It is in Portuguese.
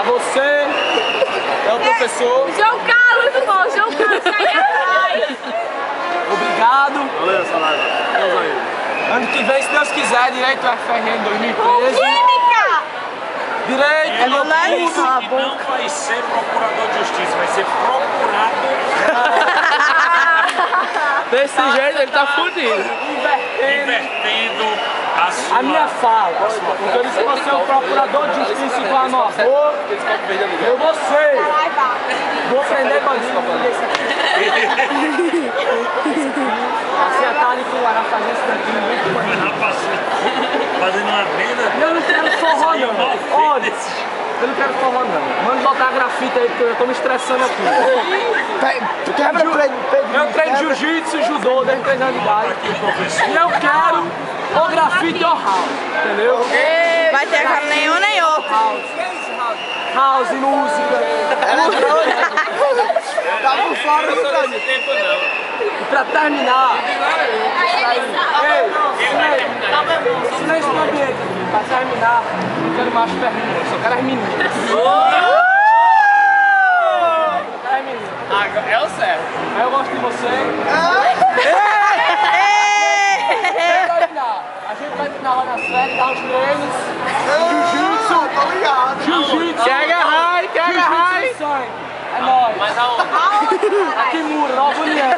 você é o professor. João Carlos, irmão, João Carlos, sai atrás. Obrigado. Valeu, salário. Ano que vem, se Deus quiser, direito FRN 2013. Química! Direito, É meu nariz, curso. cala a E boca. não vai ser procurador de justiça, vai ser procurado. Desse jeito ele tá fudido. Invertendo A minha fala, porque eu disse que você é o procurador de justiça e clamor. Eu vou ser. Vou prender bandido. Assim a tarde com o Ará fazendo isso daqui, muito Fazendo uma venda. eu não quero forró não. Olha, eu não quero forró não. Manda botar grafite aí, porque eu tô me estressando aqui. Tu quebra Eu treino jiu-jitsu e judô desde 3 anos de idade. E eu quero ou grafite ou house, entendeu? Vai ter agora nenhum nem outro. House, música. Tá por fora do caminho. E pra terminar, silêncio no ambiente aqui. Pra terminar, não quero macho perninha, eu só quero as meninas. Agora é o certo. Aí eu gosto de você. Pra terminar, a gente vai treinar lá na série, dar uns treinos. Jiu-jitsu. Tô ligado. Jiu-jitsu. Quer agarrar, quer agarrar. Jiu-jitsu e sangue. É nóis. Mas aonde? Aqui em Muro, Nova União.